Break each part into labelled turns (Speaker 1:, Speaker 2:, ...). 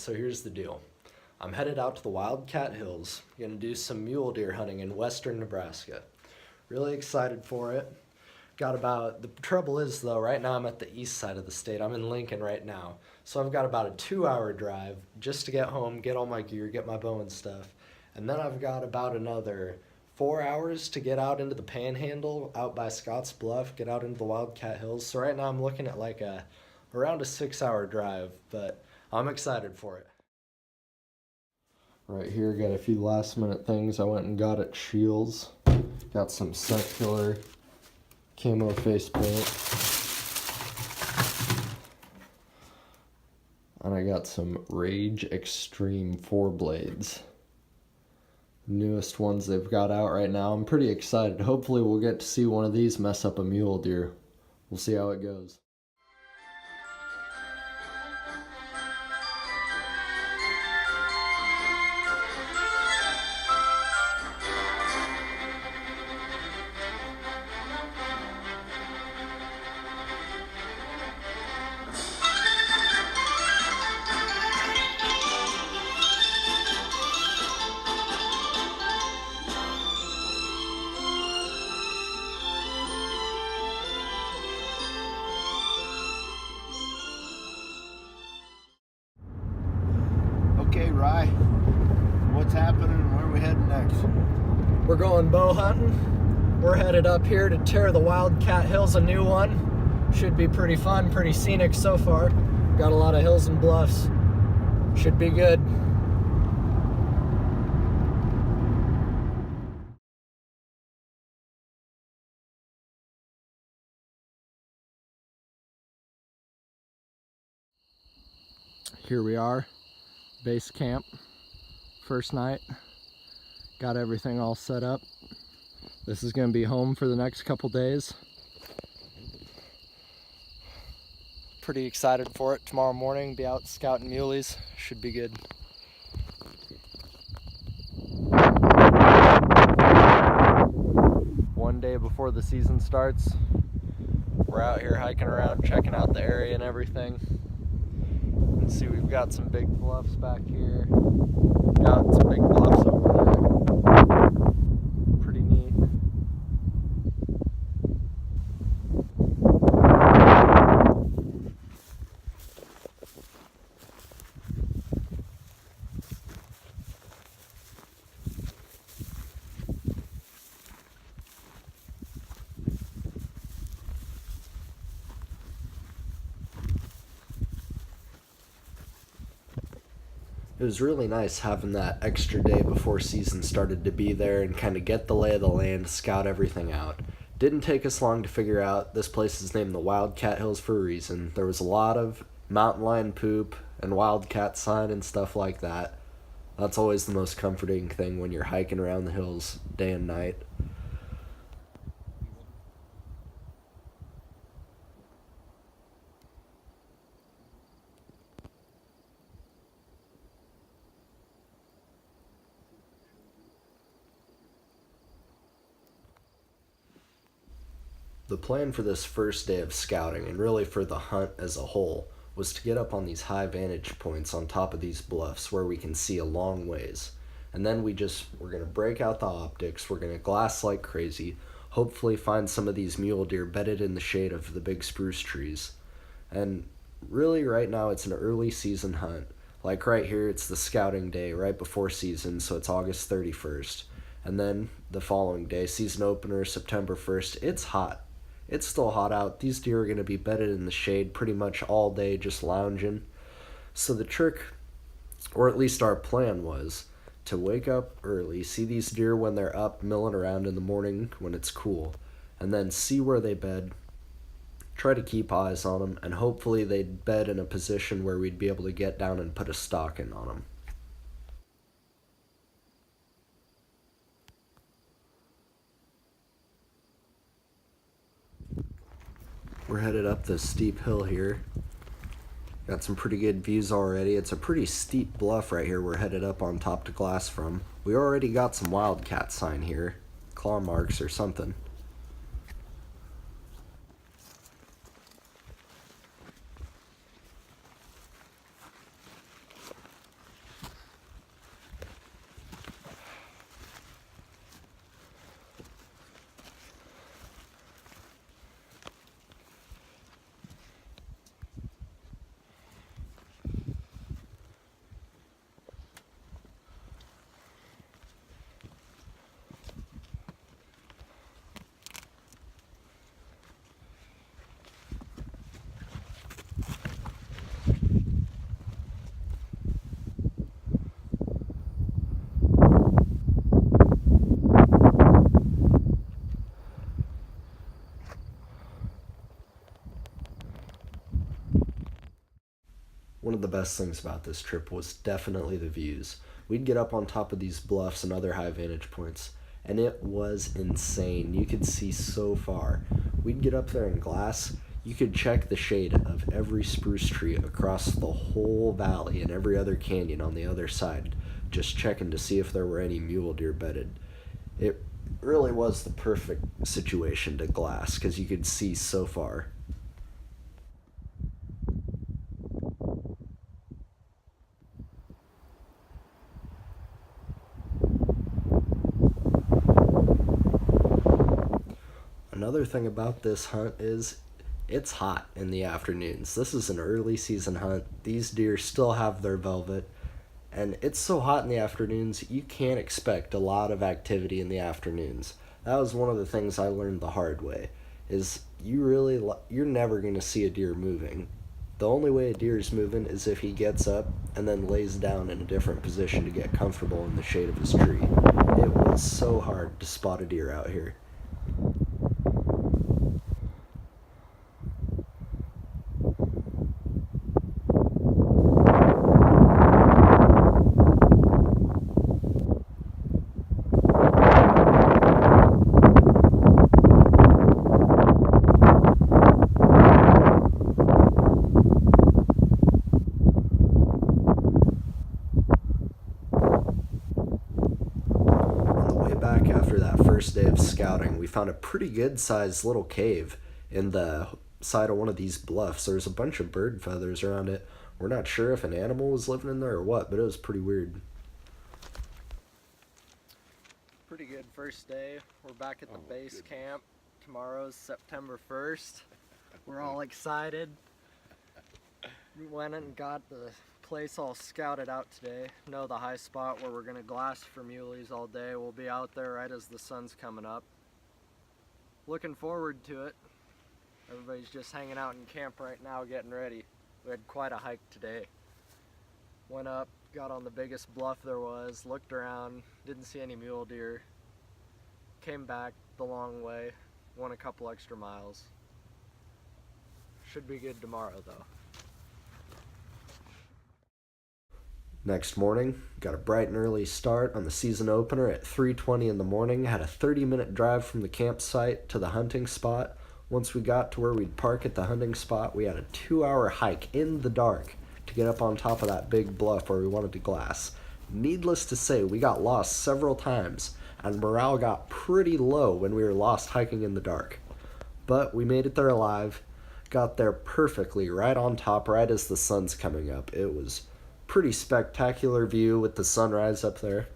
Speaker 1: so here's the deal. I'm headed out to the Wildcat Hills, gonna do some mule deer hunting in western Nebraska. Really excited for it. The trouble is though, right now I'm at the east side of the state. I'm in Lincoln right now. So I've got about a 2-hour drive just to get home, get all my gear, get my bow and stuff. And then I've got about another 4 hours to get out into the Panhandle, out by Scotts Bluff, get out into the Wildcat Hills. So right now I'm looking at around a 6-hour drive, but I'm excited for it. Right here, got a few last minute things I went and got at Shields. Got some scent killer camo face paint. And I got some Rage Extreme 4 blades. Newest ones they've got out right now. I'm pretty excited. Hopefully we'll get to see one of these mess up a mule deer. We'll see how it goes.
Speaker 2: Okay, Rye, what's happening and where are we heading next?
Speaker 1: We're going bow hunting. We're headed up here to tear the Wildcat Hills a new one. Should be pretty fun, pretty scenic so far. Got a lot of hills and bluffs. Should be good. Here we are, base camp, first night. Got everything all set up. This is gonna be home for the next couple days. Pretty excited for it. Tomorrow morning, be out scouting muleys. Should be good. One day before the season starts, we're out here hiking around, checking out the area and everything. You can see we've got some big bluffs back here. Got some big bluffs over there. Pretty neat. It was really nice having that extra day before season started to be there and kind of get the lay of the land, scout everything out. Didn't take us long to figure out this place is named the Wildcat Hills for a reason. There was a lot of mountain lion poop and wildcat sign and stuff like that. That's always the most comforting thing when you're hiking around the hills day and night. The plan for this first day of scouting, and really for the hunt as a whole, was to get up on these high vantage points on top of these bluffs where we can see a long ways. And then we're going to break out the optics, we're going to glass like crazy, hopefully find some of these mule deer bedded in the shade of the big spruce trees. And really right now it's an early season hunt. Like right here, it's the scouting day right before season, so it's August 31st. And then the following day, season opener, September 1st, it's hot. It's still hot out. These deer are going to be bedded in the shade pretty much all day, just lounging. So the trick, or at least our plan, was to wake up early, see these deer when they're up milling around in the morning when it's cool, and then see where they bed, try to keep eyes on them, and hopefully they'd bed in a position where we'd be able to get down and put a stalk in on them. We're headed up this steep hill here. Got some pretty good views already. It's a pretty steep bluff right here we're headed up on top to glass from. We already got some wildcat sign here. Claw marks or something. best things about this trip was definitely the views. We'd get up on top of these bluffs and other high vantage points, and it was insane. You could see so far. We'd get up there in glass. You could check the shade of every spruce tree across the whole valley and every other canyon on the other side, just checking to see if there were any mule deer bedded. It really was the perfect situation to glass because you could see so far. Another thing about this hunt is it's hot in the afternoons. This is an early season hunt. These deer still have their velvet, and it's so hot in the afternoons, you can't expect a lot of activity in the afternoons. That was one of the things I learned the hard way. Is you're never going to see a deer moving. The only way a deer is moving is if he gets up and then lays down in a different position to get comfortable in the shade of his tree. It was so hard to spot a deer out here. On the way back after that first day of scouting, we found a pretty good sized little cave in the side of one of these bluffs. There was a bunch of bird feathers around it. We're not sure if an animal was living in there or what, but it was pretty weird. Pretty good first day. We're back at the base camp. Tomorrow's September 1st. We're all excited. We went and got the place all scouted out today. Know the high spot where we're gonna glass for muleys all day. We'll be out there right as the sun's coming up. Looking forward to it. Everybody's just hanging out in camp right now getting ready. We had quite a hike today. Went up, got on the biggest bluff there was, looked around, didn't see any mule deer. Came back the long way, went a couple extra miles. Should be good tomorrow though. Next morning, got a bright and early start on the season opener at 3:20 in the morning. Had a 30-minute drive from the campsite to the hunting spot. Once we got to where we'd park at the hunting spot, we had a 2-hour hike in the dark to get up on top of that big bluff where we wanted to glass. Needless to say, we got lost several times, and morale got pretty low when we were lost hiking in the dark. But we made it there alive, got there perfectly right on top right as the sun's coming up. It was pretty spectacular view with the sunrise up there.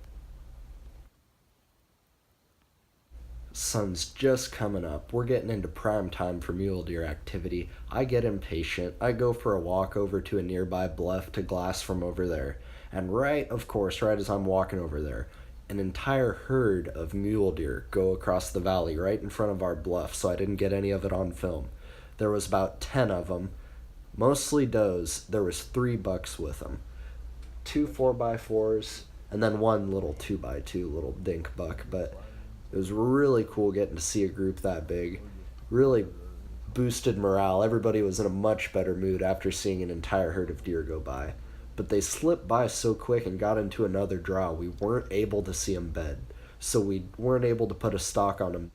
Speaker 1: Sun's just coming up. We're getting into prime time for mule deer activity. I get impatient. I go for a walk over to a nearby bluff to glass from over there. And right as I'm walking over there, an entire herd of mule deer go across the valley right in front of our bluff, so I didn't get any of it on film. There was about 10 of them, mostly does. There was 3 bucks with them. 2 4x4s, and then 1 little 2x2 little dink buck, but it was really cool getting to see a group that big. Really boosted morale. Everybody was in a much better mood after seeing an entire herd of deer go by. But they slipped by so quick and got into another draw, we weren't able to see them bed. So we weren't able to put a stock on them.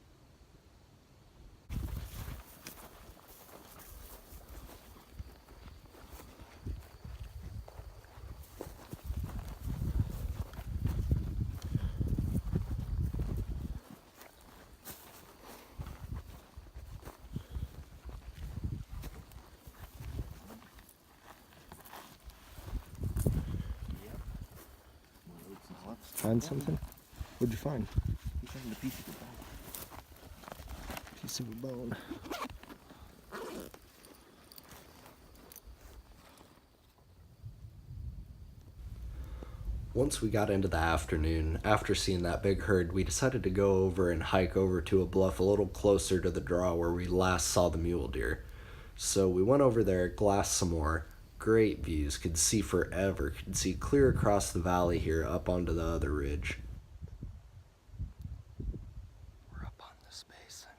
Speaker 1: Find something? What'd you find?
Speaker 2: He found a piece of the bone.
Speaker 1: Piece of a bone. Once we got into the afternoon, after seeing that big herd, we decided to go over and hike over to a bluff a little closer to the draw where we last saw the mule deer. So we went over there, glassed some more. Great views, could see forever, could see clear across the valley here up onto the other ridge. We're up on this basin.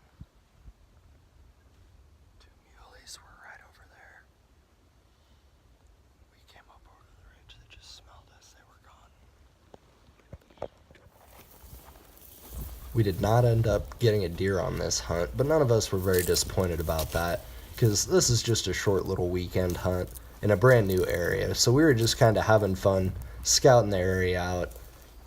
Speaker 1: 2 muleys were right over there. We came up We did not end up getting a deer on this hunt, but none of us were very disappointed about that, because this is just a short little weekend hunt in a brand new area. So we were just kind of having fun scouting the area out,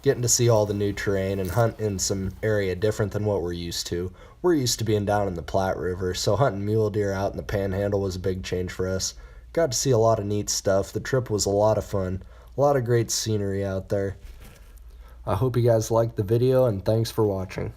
Speaker 1: getting to see all the new terrain and hunt in some area different than what we're used to. We're used to being down in the Platte River, so hunting mule deer out in the Panhandle was a big change for us. Got to see a lot of neat stuff. The trip was a lot of fun. A lot of great scenery out there. I hope you guys liked the video, and thanks for watching.